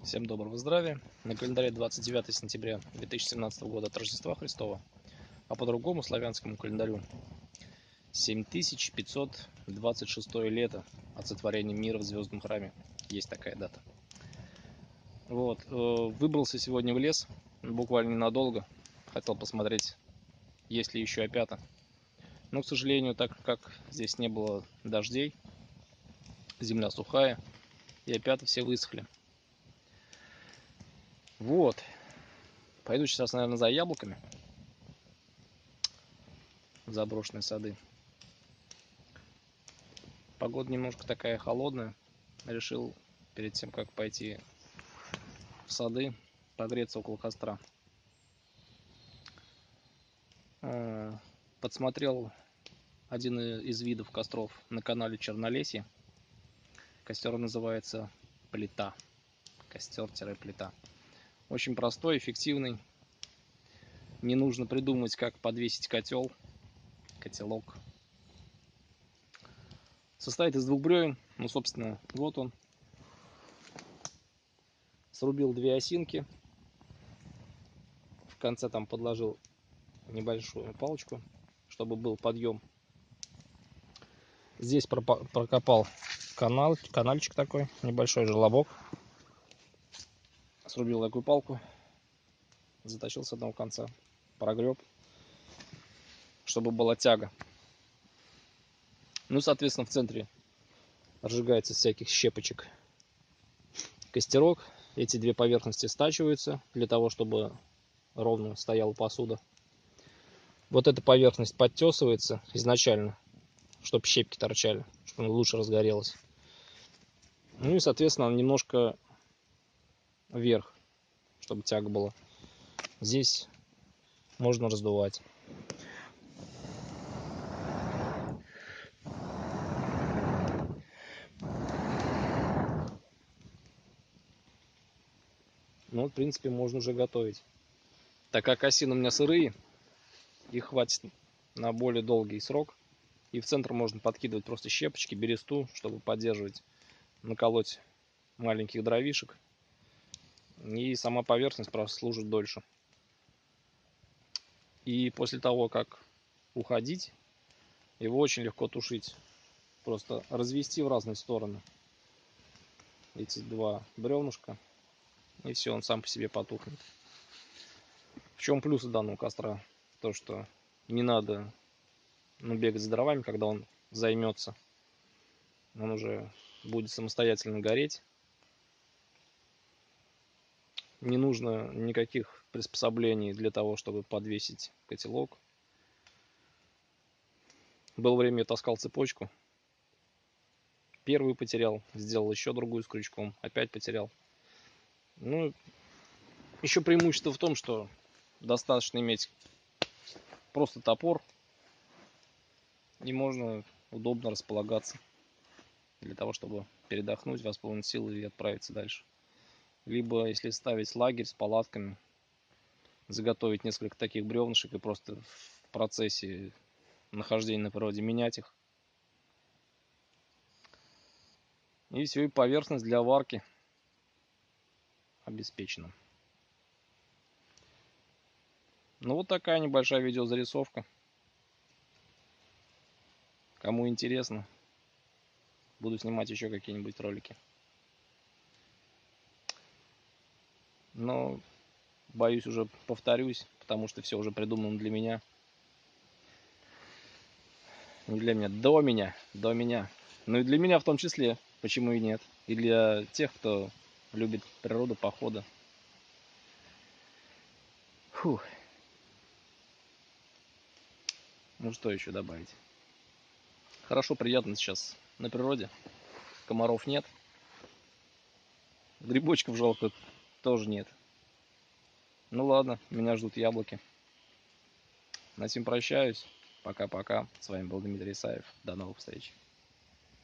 Всем доброго здравия. На календаре 29 сентября 2017 года от Рождества Христова, а по другому славянскому календарю 7526 лето от сотворения мира в звездном храме. Есть такая дата. Выбрался сегодня в лес, буквально ненадолго. Хотел посмотреть, есть ли еще опята. Но, к сожалению, так как здесь не было дождей, земля сухая, и опята все высохли. Пойду сейчас, наверное, за яблоками в заброшенные сады. Погода немножко такая холодная. Решил перед тем, как пойти в сады, погреться около костра. Подсмотрел один из видов костров на канале Чернолесье. Костер называется плита. Костер-плита. Очень простой, эффективный. Не нужно придумывать, как подвесить котелок. Состоит из двух бревен. Собственно, вот он. Срубил две осинки. В конце там подложил небольшую палочку, чтобы был подъем. Здесь прокопал канальчик такой, небольшой желобок. Срубил такую палку, затащил с одного конца, прогреб, чтобы была тяга. Соответственно, в центре разжигается из всяких щепочек костерок. Эти две поверхности стачиваются для того, чтобы ровно стояла посуда. Вот эта поверхность подтесывается изначально, чтобы щепки торчали, чтобы лучше разгорелось. И, соответственно, немножко вверх, чтобы тяга была. Здесь можно раздувать. В принципе, можно уже готовить. Так как осины у меня сырые, их хватит на более долгий срок. И в центр можно подкидывать просто щепочки, бересту, чтобы поддерживать, наколоть маленьких дровишек. И сама поверхность прослужит дольше. И после того, как уходить, его очень легко тушить. Просто развести в разные стороны эти два бревнышка, и все, он сам по себе потухнет. В чем плюсы данного костра? То, что не надо бегать за дровами, когда он займется. Он уже будет самостоятельно гореть. Не нужно никаких приспособлений для того, чтобы подвесить котелок. Было время, я таскал цепочку. Первую потерял, сделал еще другую с крючком, опять потерял. Еще преимущество в том, что достаточно иметь просто топор, и можно удобно располагаться для того, чтобы передохнуть, восполнить силы и отправиться дальше. Либо, если ставить лагерь с палатками, заготовить несколько таких бревнышек и просто в процессе нахождения на природе менять их. И все, и поверхность для варки обеспечена. Вот такая небольшая видеозарисовка. Кому интересно, буду снимать еще какие-нибудь ролики. Но боюсь, уже повторюсь, потому что все уже придумано для меня. Не для меня, до меня. И для меня в том числе, почему и нет. И для тех, кто любит природу, походы. Что еще добавить? Хорошо, приятно сейчас на природе. Комаров нет. Грибочков жалко тоже нет. Ладно, меня ждут яблоки. На этом прощаюсь. Пока-пока. С вами был Дмитрий Исаев. До новых встреч.